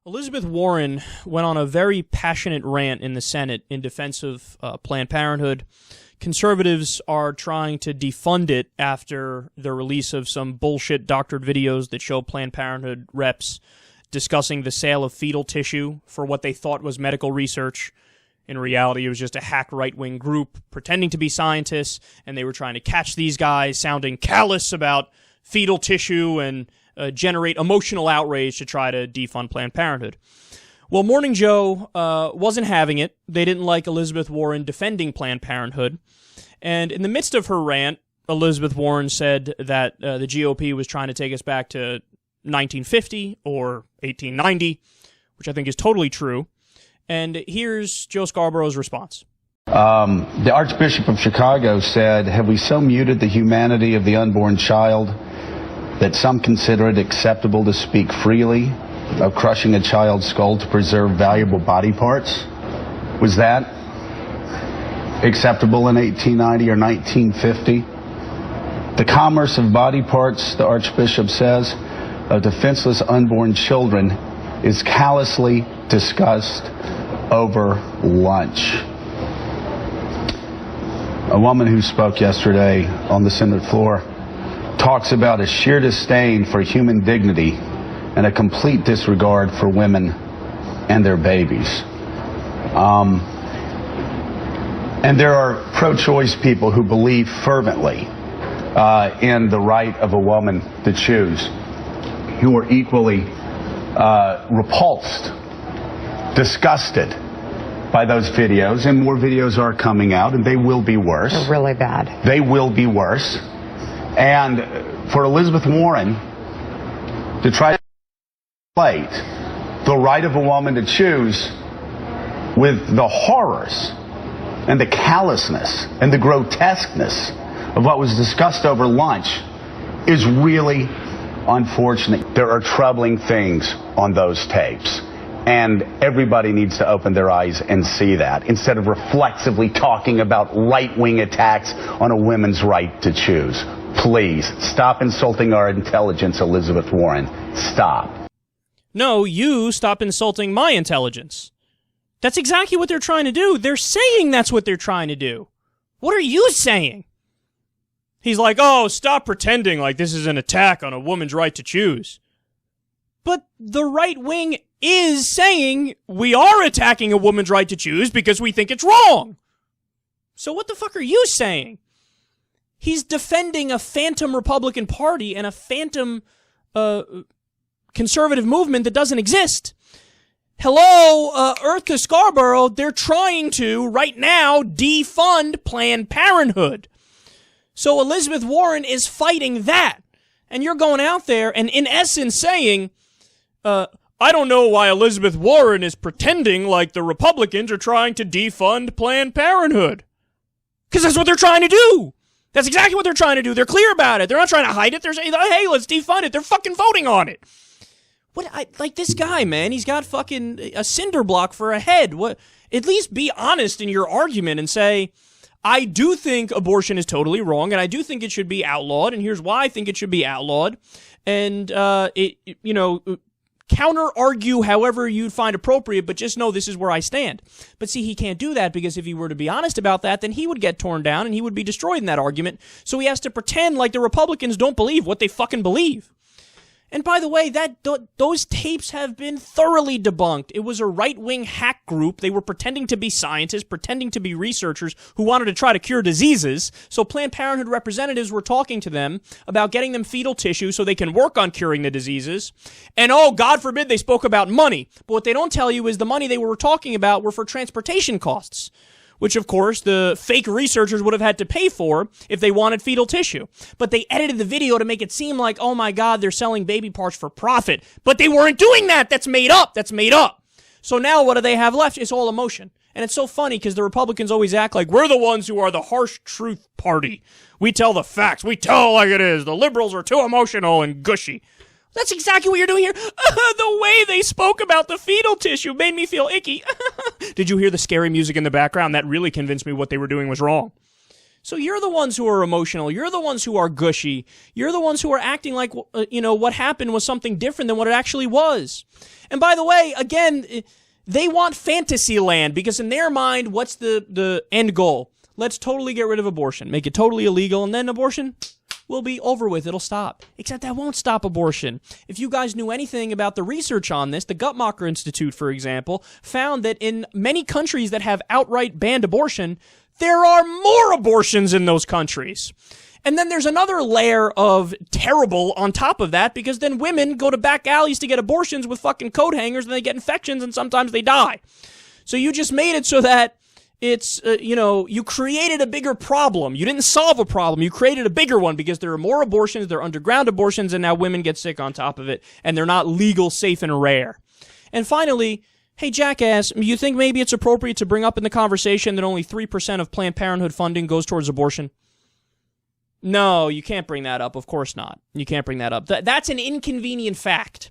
Elizabeth Warren went on a very passionate rant in the Senate in defense of Planned Parenthood. Conservatives are trying to defund it after the release of some bullshit doctored videos that show Planned Parenthood reps discussing the sale of fetal tissue for what they thought was medical research. In reality, it was just a hack right-wing group pretending to be scientists, and they were trying to catch these guys sounding callous about fetal tissue and generate emotional outrage to try to defund Planned Parenthood. Well, Morning Joe wasn't having it. They didn't like Elizabeth Warren defending Planned Parenthood. And in the midst of her rant, Elizabeth Warren said that the GOP was trying to take us back to 1950 or 1890, which I think is totally true. And here's Joe Scarborough's response. The Archbishop of Chicago said, "Have we so muted the humanity of the unborn child that some consider it acceptable to speak freely of crushing a child's skull to preserve valuable body parts?" Was that acceptable in 1890 or 1950? The commerce of body parts, the Archbishop says, of defenseless unborn children is callously discussed over lunch. A woman who spoke yesterday on the Senate floor talks about a sheer disdain for human dignity and a complete disregard for women and their babies. And there are pro-choice people who believe fervently in the right of a woman to choose, who are equally repulsed, disgusted by those videos, and more videos are coming out, and they will be worse. They're really bad. They will be worse. And for Elizabeth Warren to try to conflate the right of a woman to choose with the horrors and the callousness and the grotesqueness of what was discussed over lunch is really unfortunate. There are troubling things on those tapes, and everybody needs to open their eyes and see that, instead of reflexively talking about right-wing attacks on a woman's right to choose. Please, stop insulting our intelligence, Elizabeth Warren. Stop. No, you stop insulting my intelligence. That's exactly what they're trying to do. They're saying that's what they're trying to do. What are you saying? He's like, oh, stop pretending like this is an attack on a woman's right to choose. But the right wing is saying we are attacking a woman's right to choose because we think it's wrong. So what the fuck are you saying? He's defending a phantom Republican Party and a phantom conservative movement that doesn't exist. Hello, Earth to Scarborough, they're trying to, right now, defund Planned Parenthood. So Elizabeth Warren is fighting that. And you're going out there and, in essence, saying, I don't know why Elizabeth Warren is pretending like the Republicans are trying to defund Planned Parenthood. Because that's what they're trying to do. That's exactly what they're trying to do. They're clear about it. They're not trying to hide it. They're saying, hey, let's defund it. They're fucking voting on it. Like this guy, man, he's got fucking a cinder block for a head. At least be honest in your argument and say, I do think abortion is totally wrong, and I do think it should be outlawed, and here's why I think it should be outlawed. And, counter-argue however you'd find appropriate, but just know this is where I stand. But see, he can't do that, because if he were to be honest about that, then he would get torn down, and he would be destroyed in that argument. So he has to pretend like the Republicans don't believe what they fucking believe. And by the way, those tapes have been thoroughly debunked. It was a right-wing hack group. They were pretending to be scientists, pretending to be researchers who wanted to try to cure diseases. So Planned Parenthood representatives were talking to them about getting them fetal tissue so they can work on curing the diseases. And oh, God forbid, they spoke about money. But what they don't tell you is the money they were talking about were for transportation costs, which, of course, the fake researchers would have had to pay for if they wanted fetal tissue. But they edited the video to make it seem like, oh my God, they're selling baby parts for profit. But they weren't doing that. That's made up. That's made up. So now what do they have left? It's all emotion. And it's so funny because the Republicans always act like we're the ones who are the harsh truth party. We tell the facts. We tell it like it is. The liberals are too emotional and gushy. That's exactly what you're doing here. The way they spoke about the fetal tissue made me feel icky. Did you hear the scary music in the background? That really convinced me what they were doing was wrong. So you're the ones who are emotional. You're the ones who are gushy. You're the ones who are acting like, what happened was something different than what it actually was. And by the way, again, they want fantasy land because in their mind, what's the end goal? Let's totally get rid of abortion, make it totally illegal, and then abortion will be over with. It'll stop. Except that won't stop abortion. If you guys knew anything about the research on this, the Guttmacher Institute, for example, found that in many countries that have outright banned abortion, there are more abortions in those countries. And then there's another layer of terrible on top of that, because then women go to back alleys to get abortions with fucking coat hangers, and they get infections, and sometimes they die. So you just made it so that it's, you created a bigger problem. You didn't solve a problem. You created a bigger one because there are more abortions, there are underground abortions, and now women get sick on top of it, and they're not legal, safe, and rare. And finally, hey, jackass, you think maybe it's appropriate to bring up in the conversation that only 3% of Planned Parenthood funding goes towards abortion? No, you can't bring that up. Of course not. You can't bring that up. That's an inconvenient fact.